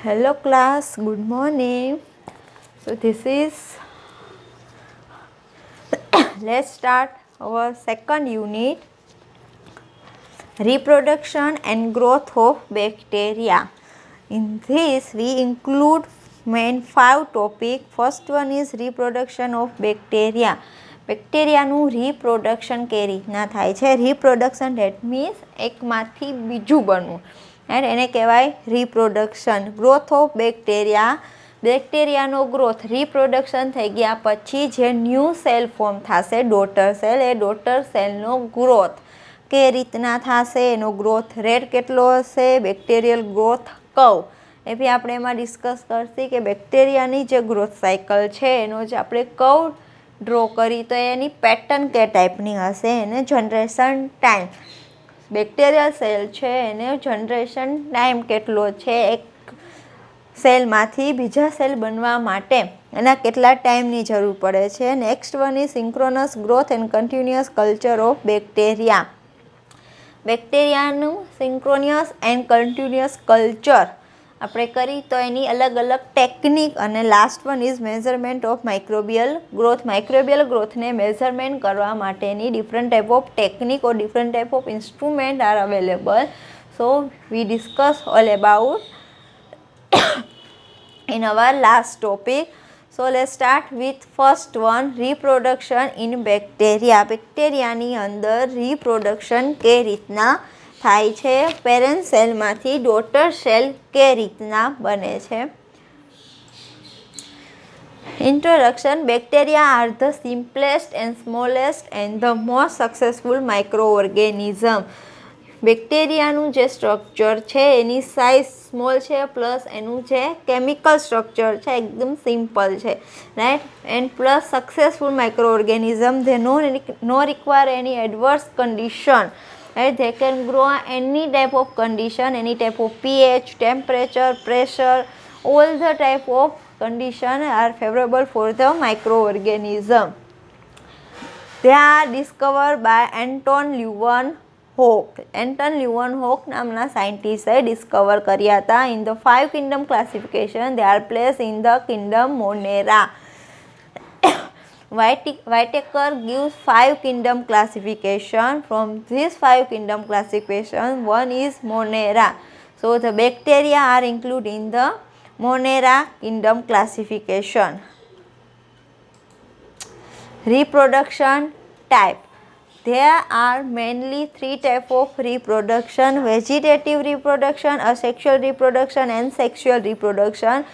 Hello class, good morning. So this is let's start our second unit, reproduction and growth of bacteria. In this we include main 5 topic. First one is reproduction of bacteria. બેક્ટેરિયાનું reproduction કઈ રીતના થાય છે? Reproduction date means એકમાંથી બીજું બનવું, and એને કહેવાય reproduction. Growth of bacteria, બેક્ટેરિયાનો ગ્રોથ રિપ્રોડક્શન થઈ ગયા પછી જે ન્યૂ સેલ ફોર્મ થશે ડોટર સેલ, એ ડોટર સેલનો ગ્રોથ કઈ રીતના થશે, એનો ગ્રોથ રેટ કેટલો હશે, બેક્ટેરિયલ ગ્રોથ કર્વ એ બી આપણે એમાં ડિસ્કસ કરશી કે બેક્ટેરિયાની જે ગ્રોથ સાયકલ છે એનો જે આપણે કર્વ ડ્રો કરી તો એની પેટર્ન કે ટાઈપની હશે, એને જનરેશન ટાઈમ, બેક્ટેરિયલ સેલ છે એને જનરેશન ટાઈમ કેટલો છે, એક સેલમાંથી બીજા સેલ બનવા માટે એના કેટલા ટાઈમની જરૂર પડે છે. Next one is synchronous growth and continuous culture of bacteria. બેક્ટેરિયાનું સિન્ક્રોનિયસ એન્ડ કન્ટિન્યુઅસ કલ્ચર આપણે કરી તો એની અલગ અલગ ટેકનિક. અને last one is measurement of microbial growth. Microbial ગ્રોથને મેઝરમેન્ટ કરવા માટેની different type of technique or different type of instrument are available. So we discuss all about in our last topic. So let's start with first one, reproduction in bacteria. બેક્ટેરિયાની અંદર reproduction કે રીતના થાય છે, parent સેલમાંથી daughter cell કે રીતના બને છે. Introduction. Bacteria are the simplest and smallest and the most successful microorganism. બેક્ટેરિયાનું જે સ્ટ્રક્ચર છે એની સાઇઝ સ્મોલ છે, પ્લસ એનું જે કેમિકલ સ્ટ્રક્ચર છે એકદમ સિમ્પલ છે, right, and plus successful microorganism. They no require any adverse condition, right? They can grow any type of condition, any type of pH, temperature, pressure, all the type of condition are favorable for the microorganism. They are discovered by Anton Leeuwenhoek. Anton Leeuwenhoek નામના સાયન્ટિસ્ટે discover કર્યા હતા. In the 5 kingdom classification, they are placed in the kingdom Monera. Whitaker gives 5 kingdom classification. From these 5 kingdom classification, one is Monera. So the bacteria are included in the Monera kingdom classification. Reproduction type. There are mainly 3 types of reproduction: vegetative reproduction, asexual reproduction and sexual reproduction.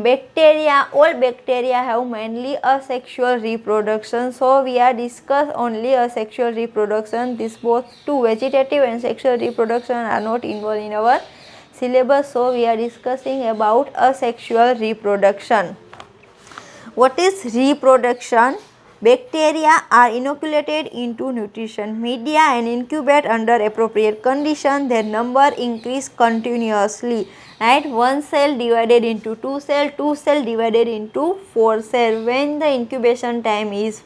Bacteria, all bacteria have mainly asexual reproduction, so we are discuss only asexual reproduction. This both two, vegetative and sexual reproduction, are not involved in our syllabus, so we are discussing about asexual reproduction. What is reproduction? Bacteria are inoculated into nutrition media and incubate under appropriate conditions. Their number increase continuously, right? One cell divided into 2 cell, 2 cell divided into 4 cell. When the incubation time is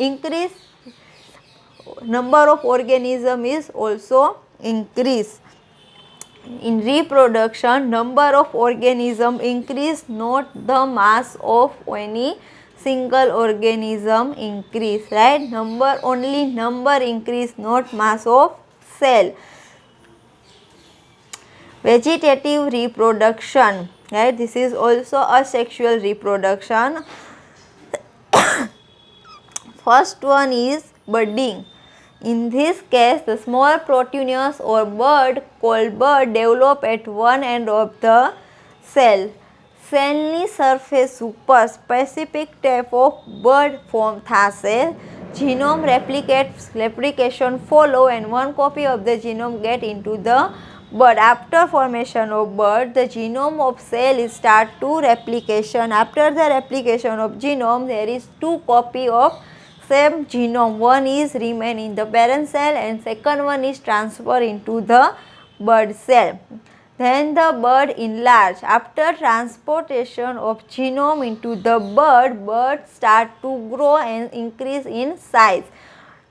increase, number of organism is also increase. In reproduction, number of organism increase, not the mass of any single organism increase, right? Only number increase, not mass of cell. Vegetative reproduction, right? This is also asexual reproduction. First one is budding. In this case, the small proteus or bud called bud develop at one end of the cell. સેલની surface ઉપર specific type of bud form થશે. Genome replication follow and one copy of the genome get into the bud. After formation of bud, the genome of cell start to replication. After the replication of genome, there is 2 copy of same genome. One is remain in the parent cell and second one is transfer into the bud cell. Then the bud enlarge. After transportation of genome into the bud start to grow and increase in size.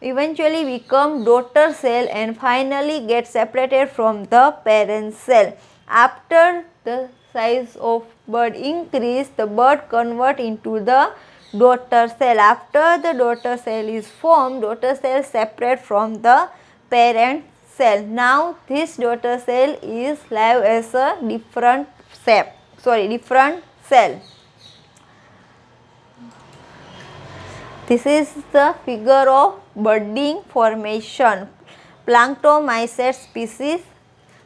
Eventually become daughter cell and finally get separated from the parent cell. After the size of bud increase, the bud convert into the daughter cell. After the daughter cell is formed, daughter cell separate from the parent cell. Now this daughter cell is live as a different cell. This is the figure of budding formation. Planctomycete species.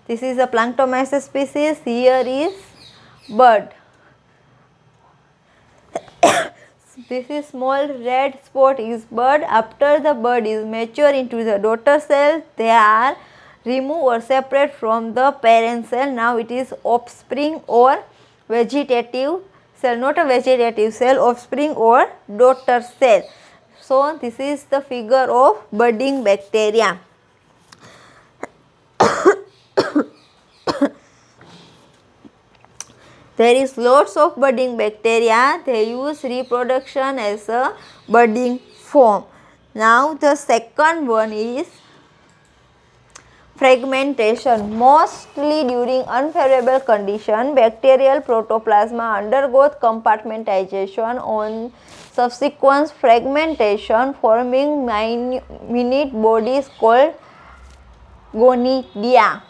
This is a planctomycete species. Here is bud. This is small red spot is bud. After the bud is mature into the daughter cell, they are removed or separate from the parent cell. Now it is offspring or vegetative cell, not a vegetative cell, offspring or daughter cell. So this is the figure of budding bacteria. There is lots of budding bacteria. They use reproduction as a budding form. Now the second one is fragmentation. Mostly during unfavorable condition, bacterial protoplasma undergoes compartmentization on subsequent fragmentation, forming minute bodies called gonidia.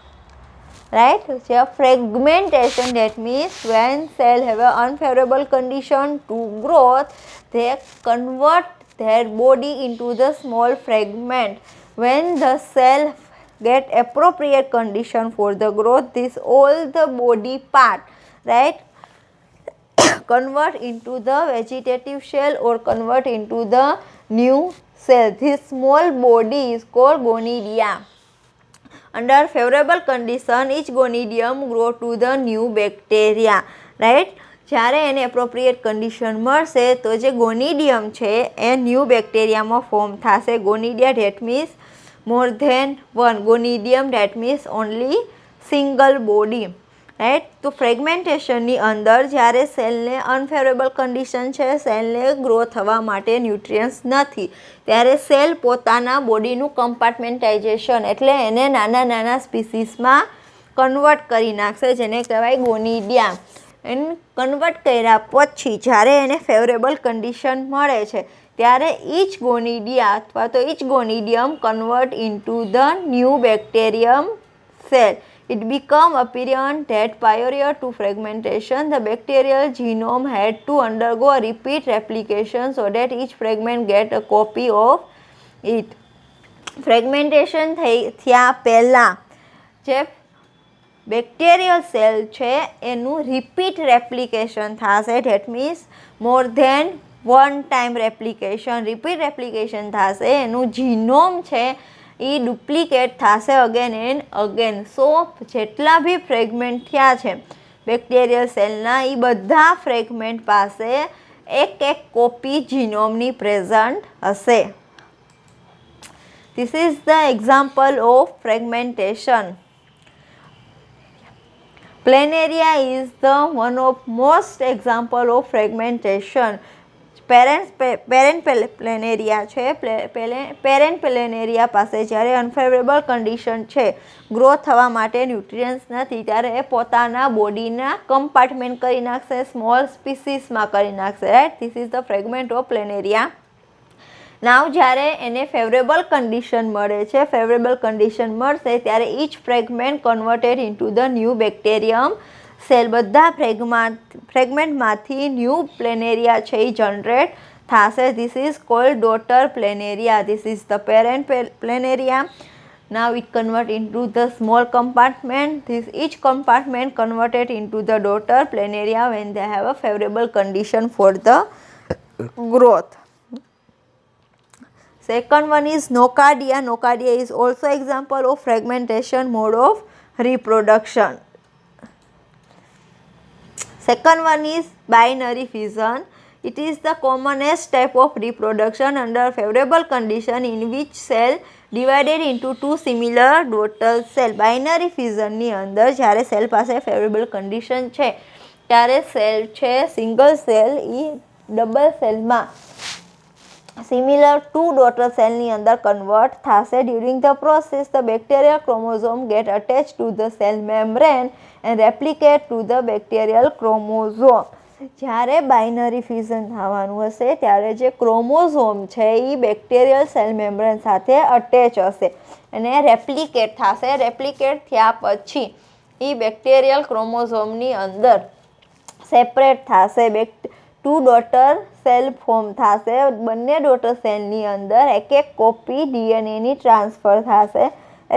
Right? So fragmentation, that means when cell have an unfavorable condition to growth, they convert their body into the small fragment. When the cell get appropriate condition for the growth, this all the body part, right, convert into the vegetative cell or convert into the new cell. This small body is called gonidia. Under favorable condition, each gonidium grow to the new bacteria, right? જ્યારે એને appropriate condition મળશે તો જે ગોનિડિયમ છે એ new બેક્ટેરિયામાં form થશે. Gonidia that means more than one, gonidium that means only single body, right. તો ફ્રેગમેન્ટેશનની અંદર જ્યારે સેલને અનફેવરેબલ કન્ડિશન છે, સેલને ગ્રો થવા માટે ન્યુટ્રિયન્ટ્સ નથી, ત્યારે સેલ પોતાના બોડીનું કમ્પાર્ટમેન્ટાઇઝેશન એટલે એને નાના નાના સ્પીસીસમાં કન્વર્ટ કરી નાખશે, જેને કહેવાય ગોનિડિયા. એને કન્વર્ટ કર્યા પછી જ્યારે એને ફેવરેબલ કન્ડિશન મળે છે ત્યારે ઈચ ગોનિડિયા અથવા તો each gonidium convert into the new bacterium cell. It became apparent that prior to fragmentation, the bacterial genome had to undergo a repeat replication so that each fragment get a copy of it. Fragmentation થયા પહેલાં જે bacterial cell છે એનું repeat replication થશે. That means more than one time replication, repeat replication થશે. એનું genome છે એ ડુપ્લિકેટ થશે અગેન એન્ડ અગેન. સો જેટલા બી ફ્રેગમેન્ટ થયા છે બેક્ટેરિયલ સેલના, એ બધા ફ્રેગમેન્ટ પાસે એક એક કોપી જીનોમની પ્રેઝન્ટ હશે. This is the example of fragmentation. Planaria is the one of most example of fragmentation. Parent planaria છે, પેરેન્ટ પ્લેનેરિયા પાસે જ્યારે અનફેવરેબલ કન્ડિશન છે, ગ્રો થવા માટે ન્યુટ્રિયન્ટ્સ નથી, ત્યારે એ પોતાના બોડીના કમ્પાર્ટમેન્ટ કરી નાખશે, સ્મોલ સ્પીસીસમાં કરી નાખશે, right. This is the fragment of planaria. Now જ્યારે એને ફેવરેબલ કન્ડિશન મળે છે, ફેવરેબલ કન્ડિશન મળશે ત્યારે each fragment converted into the new bacterium cell. બધા ફ્રેગમેન્ટમાંથી ન્યૂ પ્લેનેરિયા છે એ જનરેટ થશે. This is called daughter planaria. This is the parent planaria. Now it convert into the small compartment. Each compartment converted into the daughter planaria when they have a favorable condition for the growth. Second one is Nocardia. Nocardia is also example of fragmentation mode of reproduction. Second one is binary fission. It is the commonest type of reproduction under favorable condition in which cell divided into two similar daughter cell. Binary fission ની અંદર જ્યારે cell પાસે favorable condition છે ત્યારે cell છે single cell એ double સેલમાં similar to daughter સેલની અંદર કન્વર્ટ થશે. During the process the bacterial chromosome get attach to the cell membrane and replicate to the bacterial chromosome. જ્યારે બાઇનરી ફ્યુઝન થવાનું હશે ત્યારે જે ક્રોમોઝોમ છે એ બેક્ટેરિયલ સેલ મેમ્બ્રેન સાથે અટેચ હશે અને રેપ્લિકેટ થશે. રેપ્લિકેટ થયા પછી એ બેક્ટેરિયલ ક્રોમોઝોમની અંદર સેપરેટ થશે. ટુ ડોટર સેલ ફોર્મ થશે. બંને ડોટર સેલની અંદર એક એક કોપી ડીએનએની ટ્રાન્સફર થશે.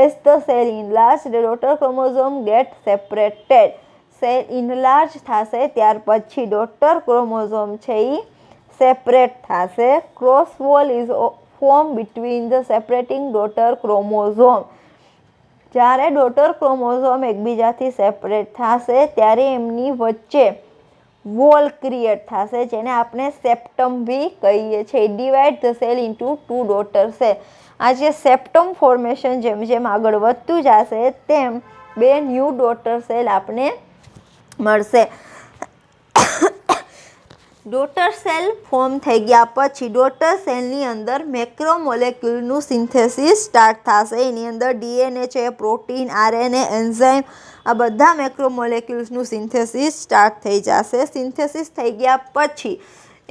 As the cell enlarge the daughter chromosome get separated. Cell enlarge થશે ત્યાર પછી ડોટર ક્રોમોઝોમ છે એ સેપરેટ થશે. Cross wall is form between the separating daughter chromosome. જ્યારે ડોટર ક્રોમોઝોમ એકબીજાથી સેપરેટ થશે ત્યારે એમની વચ્ચે વોલ ક્રિએટ થશે જેને આપણે સેપ્ટમ બી કહીએ છીએ. Divide the cell into two daughter cell. આ જે સેપ્ટમ ફોર્મેશન જેમ જેમ આગળ વધતું જશે તેમ બે ન્યૂ ડોટર સેલ આપણે મળશે. ડોટર સેલ ફોર્મ થઈ ગયા પછી ડોટર સેલની અંદર મેક્રોમોલેક્યુલનું સિન્થેસિસ સ્ટાર્ટ થશે. એની અંદર ડીએનએ છે, પ્રોટીન, આરએનએ, એન્ઝાઇમ આ બધા મેક્રોમોલેક્યુલ્સનું સિન્થેસિસ સ્ટાર્ટ થઈ જશે. સિન્થેસિસ થઈ ગયા પછી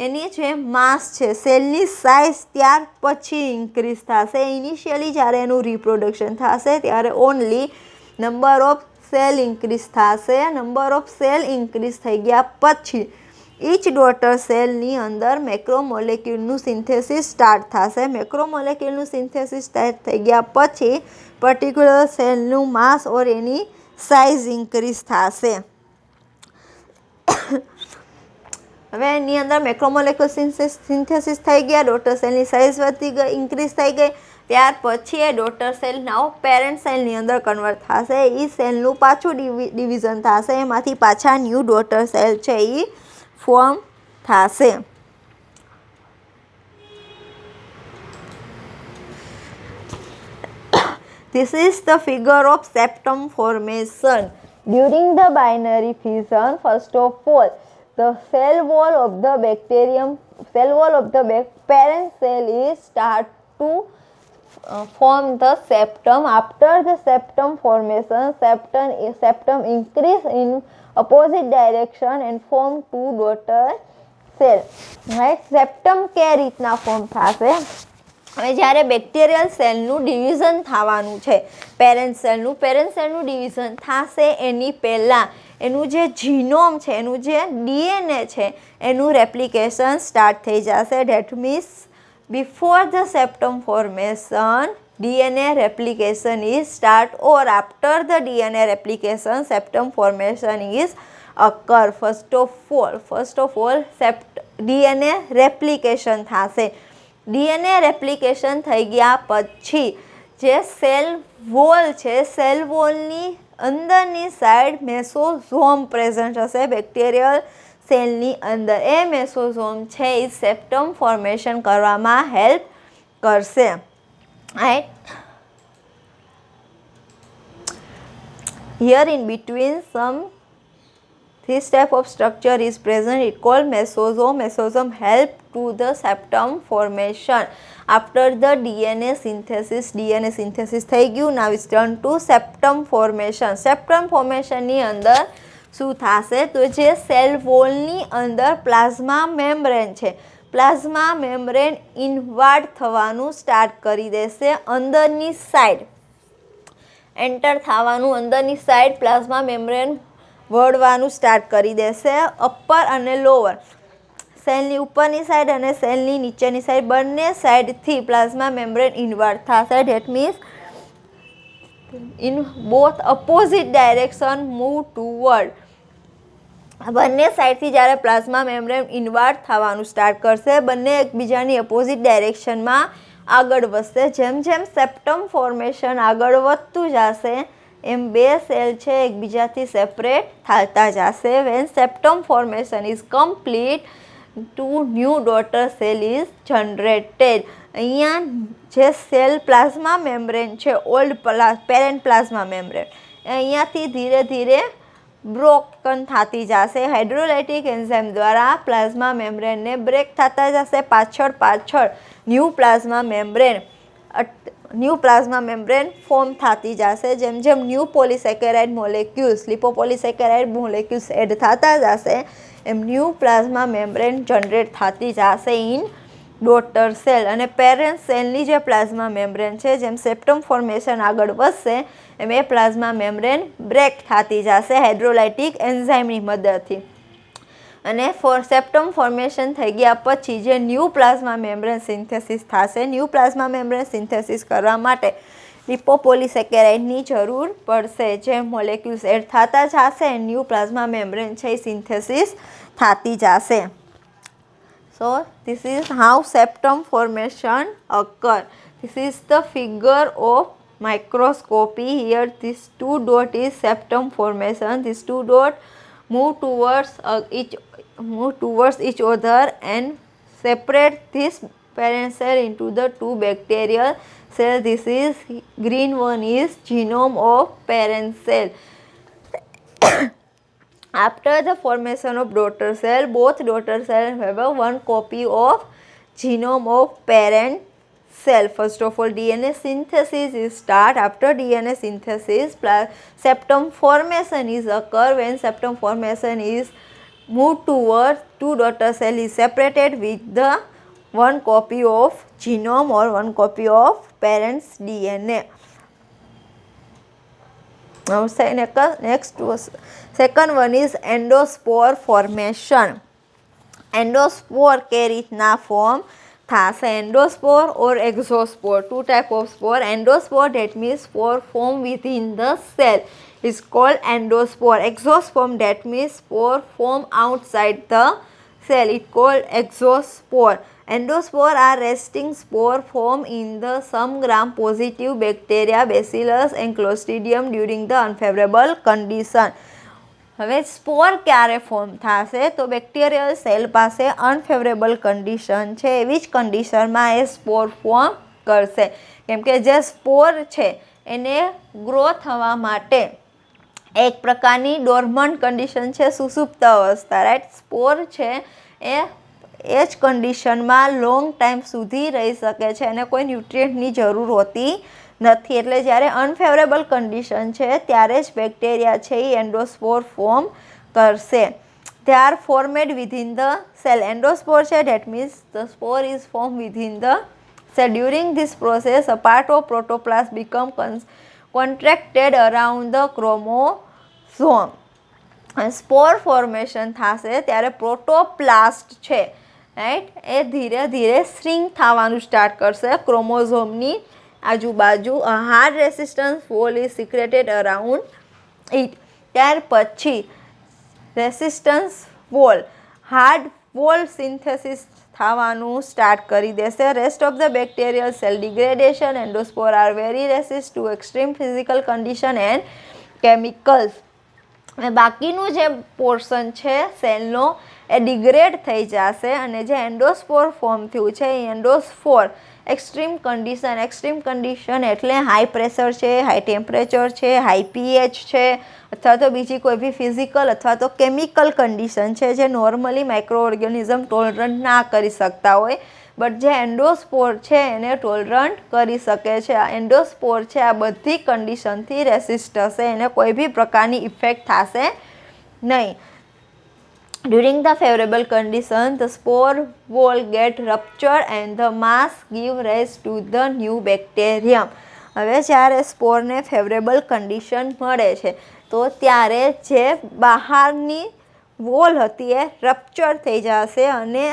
એની જે માસ છે સેલની સાઇઝ ત્યાર પછી ઇન્ક્રીઝ થશે. ઇનિશિયલી જ્યારે એનું રિપ્રોડક્શન થશે ત્યારે only number of cell increase થશે. નંબર ઓફ સેલ ઇન્ક્રીઝ થઈ ગયા પછી ઈચ ડોટર સેલની અંદર મેક્રોમોલેક્યુલનું સિન્થેસિસ સ્ટાર્ટ થશે. મેક્રોમોલેક્યુલનું સિન્થેસિસ સ્ટાર્ટ થઈ ગયા પછી પર્ટિક્યુલર સેલનું માસ ઓર એની સાઇઝ ઇન્ક્રીઝ થશે. હવે એની અંદર મેક્રોમોલેક્યુલ સિન્થેસિસ થઈ ગયા, ડોટર સેલની સાઇઝ વધી ગઈ, ઇન્ક્રીઝ થઈ ગઈ. ત્યાર પછી એ ડોટર સેલ નાવ પેરેન્ટ સેલની અંદર કન્વર્ટ થશે. એ સેલનું પાછું ડિવિઝન થશે. એમાંથી પાછા ન્યૂ ડોટર સેલ છે એ ફોર્મ થશે. This is the figure of septum formation during the binary fission. First of all, the cell wall of the parent cell is start to form the septum. After the septum formation, septum increase in opposite direction and form two daughter cell. Right? Septum કે રીતના form થશે. હવે જ્યારે bacterial સેલનું division થવાનું છે parent સેલનું division થશે એની પહેલાં એનું જે જીનોમ છે, એનું જે ડીએનએ છે એનું રેપ્લિકેશન સ્ટાર્ટ થઈ જશે. That means before the septum formation DNA replication is start or after the DNA replication septum formation is occur. First of all DNA replication થશે. DNA replication થઈ ગયા પછી જે સેલ વોલ છે સેલ વોલની અંદરની side મેસોઝોમ present હશે bacterial સેલની અંદર. એ મેસોઝોમ છે એ સેપ્ટમ ફોર્મેશન કરવામાં હેલ્પ કરશે. Right? Here in between this type of structure is present. It called mesosome. Mesosome help to the septum formation. After the DNA synthesis થઈ ગયું. Now it's turn to septum formation. Septum formation ની અંદર શું થશે તો જે cell વોલની અંદર plasma membrane છે પ્લાઝ્મા મેમ્બ્રેન ઇનવાર્ડ થવાનું સ્ટાર્ટ કરી દેશે. અંદરની સાઈડ એન્ટર થવાનું, અંદરની સાઈડ પ્લાઝ્મા મેમ્બ્રેન વળવાનું સ્ટાર્ટ કરી દેશે. અપર અને લોઅર સેલની ઉપરની સાઈડ અને સેલની નીચેની સાઈડ બંને સાઈડથી પ્લાઝ્મા મેમ્બ્રેન ઇનવાર્ડ થશે. That means in both opposite direction move toward. બંને સાઈડથી જ્યારે પ્લાઝ્મા મેમ્બ્રેન ઇનવાર્ડ થવાનું સ્ટાર્ટ કરશે બંને એકબીજાની અપોઝિટ ડાયરેક્શનમાં આગળ વધશે. જેમ જેમ સેપ્ટમ ફોર્મેશન આગળ વધતું જશે એમ બે સેલ છે એકબીજાથી સેપરેટ થતા જશે. When septum formation is complete two new daughter cell is generated. અહીંયા જે સેલ પ્લાઝ્મા મેમ્બ્રેન છે ઓલ્ડ પેરેન્ટ પ્લાઝ્મા મેમ્બ્રેન અહીંયાથી ધીરે ધીરે બ્રોકન થતી જશે. હાઇડ્રોલાઇટિક એન્ઝાઇમ દ્વારા પ્લાઝ્મા મેમ્બ્રેનને બ્રેક થતા જશે. પાછળ ન્યૂ પ્લાઝમા મેમ્બ્રેન ફોર્મ થતી જશે. જેમ જેમ new polysaccharide molecules lipopolysaccharide molecules add થતા જશે એમ ન્યૂ પ્લાઝમા મેમ્બ્રેન જનરેટ થતી જશે ઇન ડોટર સેલ. અને પેરેન્ટ સેલની જે પ્લાઝમા મેમ્બ્રેન છે જેમ સેપ્ટમ ફોર્મેશન આગળ વધશે એમ એ પ્લાઝમા મેમ્બ્રેન બ્રેક થતી જશે હાઇડ્રોલાઇટિક એન્ઝાઇમની મદદથી. અને સેપ્ટમ ફોર્મેશન થઈ ગયા પછી જે ન્યૂ પ્લાઝમા મેમ્બ્રેન સિન્થેસિસ થશે. ન્યૂ પ્લાઝમા મેમ્બ્રેન સિન્થેસિસ કરવા માટે લિપોપોલિસેકેરાઇડની જરૂર પડશે. જે મોલેક્યુલ્સ એડ થતા જશે ન્યૂ પ્લાઝમા મેમ્બ્રેન છે એ સિન્થેસિસ થતી જશે. So this is how septum formation occur. This is the figure of microscopy. Here this two dot is septum formation. These two dot move towards each other and separate this parent cell into the two bacterial cell. This is green one is genome of parent cell. After the formation of daughter cell, both daughter cells have one copy of genome of parent cell. First of all, DNA synthesis is start. After DNA synthesis, septum formation is occur. When septum formation is moved towards two daughter cell is separated with the one copy of genome or one copy of parent's DNA. Now next was second one is endospore formation. Endospore કે રીતના form થશે endospore or exospore, two type of spore. Endospore that means spore form within the cell is called endospore. Exospore that means spore form outside the cell, it called exospore. Endospore are resting spore form in the some gram-positive bacteria, bacillus and clostridium during the unfavorable condition. હવે સ્પોર ક્યારે form થશે તો bacterial cell પાસે unfavourable condition છે એવી જ કન્ડિશનમાં એ સ્પોર form કરશે. કેમ કે જે સ્પોર છે એને ગ્રો થવા માટે એક પ્રકારની ડોર્મન્ટ કન્ડિશન છે સુસુપ્ત અવસ્થા, રાઈટ. સ્પોર છે એ જ કન્ડિશનમાં લોંગ ટાઈમ સુધી રહી શકે છે અને કોઈ ન્યુટ્રિયન્ટની જરૂર હોતી નથી. એટલે જ્યારે અનફેવરેબલ કન્ડિશન છે ત્યારે જ બેક્ટેરિયા છે એ એન્ડોસ્પોર ફોર્મ કરશે. They are formed within the cell. Endospore છે that means the spore is formed within the cell. During this process, a part of protoplasm become contracted around the chromosome. Spore formation થશે ત્યારે પ્રોટોપ્લાસ્ટ છે right એ ધીરે ધીરે shrink થવાનું start કરશે ક્રોમોઝોમની આજુબાજુ. Hard resistance wall is secreted around it. ત્યાર પછી resistance wall hard wall synthesis થવાનું સ્ટાર્ટ કરી દેશે. Rest of the bacterial cell degradation. Endospore are very resist to extreme physical condition and chemicals. બાકીનું જે પોર્શન છે સેલનો એ ડિગ્રેડ થઈ જશે અને જે એન્ડોસ્પોર ફોર્મ થયું છે એ એન્ડોસ્પોર એક્સ્ટ્રીમ કન્ડિશન એટલે હાઈ પ્રેશર છે, હાઈ ટેમ્પરેચર છે, હાઈ પીએચ છે અથવા તો બીજી કોઈ બી ફિઝિકલ અથવા તો કેમિકલ કન્ડિશન છે જે નોર્મલી માઇક્રો ઓર્ગેનિઝમ ટોલરન્ટ ના કરી શકતા હોય બટ જે એન્ડોસ્પોર છે એને ટોલરન્ટ કરી શકે છે. આ એન્ડોસ્પોર છે આ બધી કન્ડિશનથી રેસિસ્ટ હશે, એને કોઈ બી પ્રકારની ઇફેક્ટ થશે નહીં. During the favorable condition, the spore wall get ruptured and the mass give rise to the new bacterium. હવે જ્યારે સ્પોરને ફેવરેબલ કન્ડિશન મળે છે તો ત્યારે જે બહારની વોલ હતી એ રપ્ચર થઈ જશે અને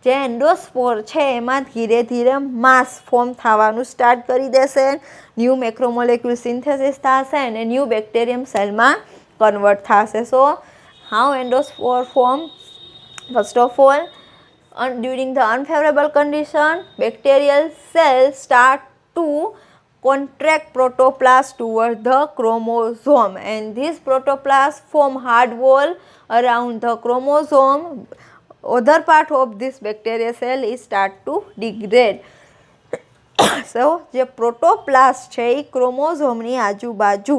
જે એન્ડોસ્પોર છે એમાં ધીરે ધીરે માસ ફોર્મ થવાનું સ્ટાર્ટ કરી દેશે. ન્યૂ મેક્રોમોલેક્યુલ સિન્થેસિસ થશે અને ન્યૂ બેક્ટેરિયમ સેલમાં કન્વર્ટ થશે. સો how endospore form? First of all, during the unfavorable condition, bacterial cells start to contract protoplasm toward the chromosome and this protoplasm form hard wall around the chromosome. Other part of this bacterial cell is start to degrade. So જે પ્રોટોપ્લાસ્ટ છે એ ક્રોમોઝોમની આજુબાજુ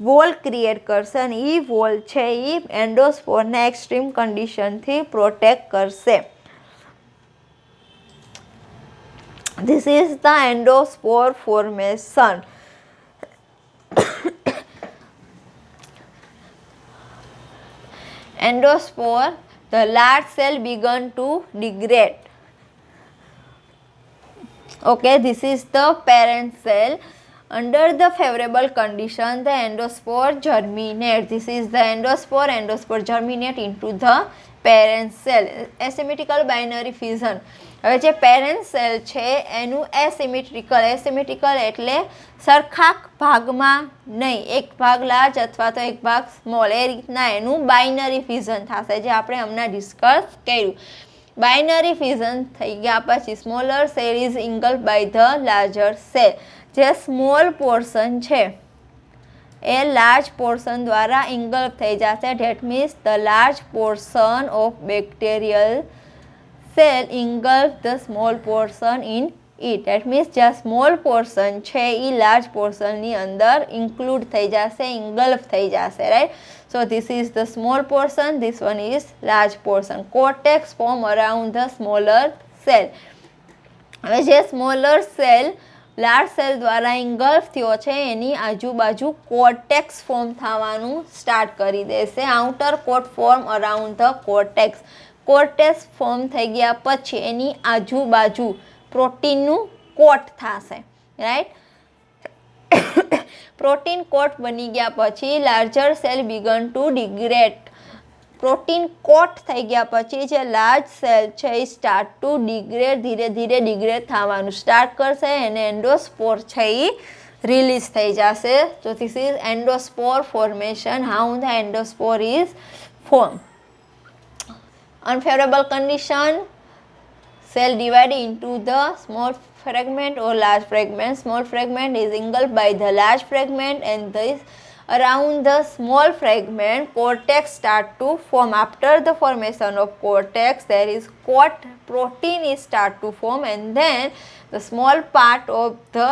wall create કરશે અને એ wall છે એ એન્ડોસ્પોરને extreme કન્ડિશનથી protect કરશે. This is the endospore formation. Endospore, the large cell began to degrade. Okay, this is the parent cell. Under the favorable condition, the endospore germinate. This is the endospore. Endospore germinate into the parent cell. Asymmetrical binary fission. હવે જે parent cell છે એનું એસિમેટ્રિકલ એટલે સરખા ભાગમાં નહીં, એક ભાગ લાર્જ અથવા તો એક ભાગ સ્મોલ, એ રીતના એનું બાઇનરી ફ્યુઝન થશે, જે આપણે હમણાં ડિસ્કસ કર્યું. બાઇનરી ફ્યુઝન થઈ ગયા પછી smaller cell is engulf by the larger cell. જે સ્મોલ પોર્શન છે એ લાર્જ પોર્શન દ્વારા ઇન્ગલ્ફ થઈ જશે. That means the large portion of bacterial cell engulf the small portion in it. That means જ્યાં સ્મોલ પોર્શન છે એ large પોર્શનની અંદર ઇન્ક્લુડ થઈ જશે, ઇન્ગલ્ફ થઈ જશે, right. So this is the small portion, this one is large portion. Cortex form around the smaller cell. હવે જે સ્મોલર સેલ લાર્જ સેલ દ્વારા ઇન્ગલ્ફ થયો છે એની આજુબાજુ કોર્ટેક્સ ફોર્મ થવાનું સ્ટાર્ટ કરી દેશે. Outer coat form around the cortex. Cortex form થઈ ગયા પછી એની આજુબાજુ પ્રોટીનનું કોટ થશે, રાઈટ. પ્રોટીન કોટ બની ગયા પછી larger cell began to degrade. Protein coat થઈ ગયા પછી જે લાર્જ સેલ છે એ સ્ટાર્ટ ટુ ડિગ્રેડ, ધીરે ધીરે ડિગ્રેડ થવાનું સ્ટાર્ટ કરશે અને એન્ડોસ્પોર છે એ રિલીઝ થઈ જશે. તો this is endospore formation, how the endospore is form. Unfavorable condition, cell divided into the small fragment or large fragment. Small fragment is engulfed by the large fragment, and this around the small fragment cortex start to form. After the formation of cortex, there is protein is start to form, and then the small part of the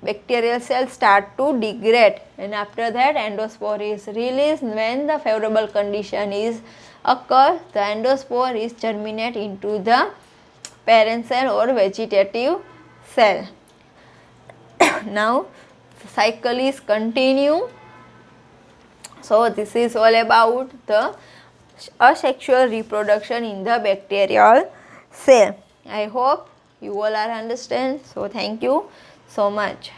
bacterial cell start to degrade, and after that endospore is released. When the favorable condition is occur, the endospore is germinate into the parent cell or vegetative cell. Now the cycle is continue. So this is all about the asexual reproduction in the bacterial cell. I hope you all are understand. So thank you so much.